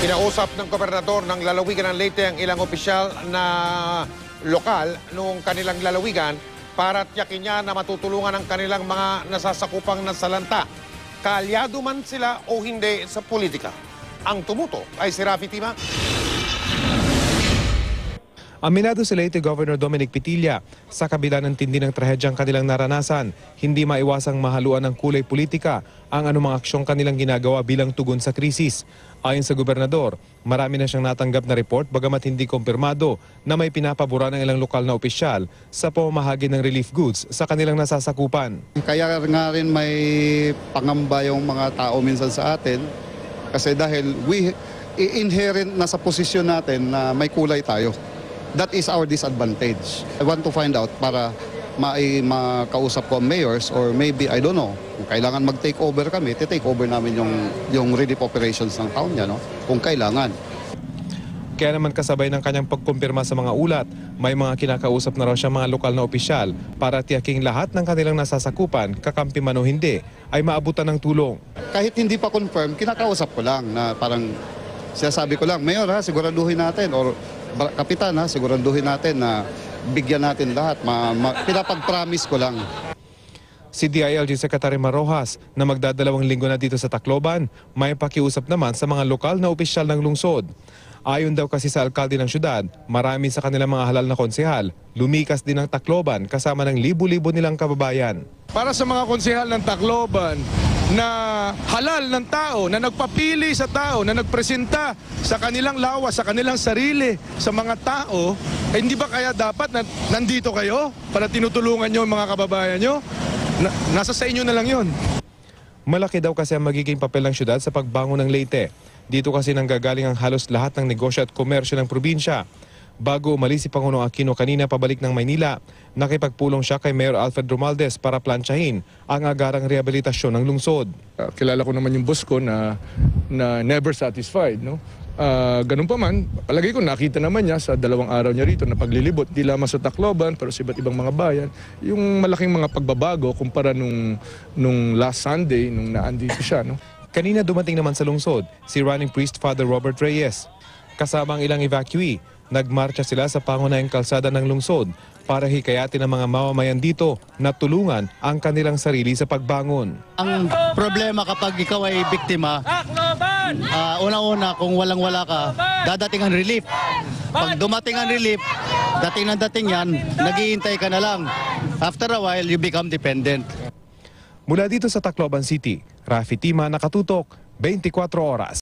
Kinausap ng gobernador ng lalawigan ng Leyte ang ilang opisyal na lokal noong kanilang lalawigan para tiyakin niya na matutulungan ang kanilang mga nasasakupang nasalanta. Kaalyado man sila o hindi sa politika. Ang tumuto ay si Rafi Tima. Aminado si Leyte Governor Dominic Pitilla, sa kabila ng tindi ng trahedyang kanilang naranasan, hindi maiwasang mahaluan ng kulay politika ang anumang aksyong kanilang ginagawa bilang tugon sa krisis. Ayon sa gobernador, marami na siyang natanggap na report bagamat hindi kumpirmado na may pinapabura ng ilang lokal na opisyal sa pamamahagi ng relief goods sa kanilang nasasakupan. Kaya nga rin may pangamba yung mga tao minsan sa atin kasi dahil inherent na sa posisyon natin na may kulay tayo. That is our disadvantage. I want to find out para makausap ko ang mayors or maybe, I don't know, kung kailangan mag-take over kami, take over namin yung relief operations ng town niya, no? Kung kailangan. Kaya naman kasabay ng kanyang pagkumpirma sa mga ulat, may mga kinakausap na raw siya mga lokal na opisyal para tiyaking lahat ng kanilang nasasakupan, kakampi man o hindi, ay maabutan ng tulong. Kahit hindi pa confirm, kinakausap ko lang na parang sinasabi ko lang, Mayor ha, siguraduhin natin or Kapitan ha, siguraduhin natin na bigyan natin lahat. Pinapag-promise ko lang. Si DILG Secretary Marojas na magdadalawang linggo na dito sa Tacloban, may pakiusap naman sa mga lokal na opisyal ng lungsod. Ayon daw kasi sa alkalde ng syudad, marami sa kanilang mga halal na konsehal, lumikas din ang Tacloban kasama ng libu-libo nilang kababayan. Para sa mga konsehal ng Tacloban na halal ng tao, na nagpapili sa tao, na nagpresenta sa kanilang lawas, sa kanilang sarili, sa mga tao, hindi ba kaya dapat na nandito kayo para tinutulungan nyo ang mga kababayan nyo? Nasa sa inyo na lang yun. Malaki daw kasi ang magiging papel ng syudad sa pagbangon ng Leyte. Dito kasi nanggagaling ang halos lahat ng negosyo at komersyo ng probinsya. Bago umalis si Pangulong Aquino kanina pabalik ng Maynila, nakipagpulong siya kay Mayor Alfred Romualdez para plansyahin ang agarang rehabilitasyon ng lungsod. Kilala ko naman yung boss ko na never satisfied, no? Ganun pa man, palagay ko nakita naman niya sa 2 araw niya rito na paglilibot, di lamang sa Tacloban pero sa iba't ibang mga bayan, yung malaking mga pagbabago kumpara nung last Sunday nung naandito siya, no? Kanina dumating naman sa lungsod si Running Priest Father Robert Reyes. Kasama ang ilang evacuee, nagmarcha sila sa pangunahing kalsada ng lungsod para hikayatin ang mga mamamayan dito na tulungan ang kanilang sarili sa pagbangon. Ang problema kapag ikaw ay biktima, una-una kung walang-wala ka, dadating ang relief. Pag dumating ang relief, dating yan, naghihintay ka na lang. After a while, you become dependent. Mula dito sa Tacloban City, Rafi Tima, nakatutok, 24 oras.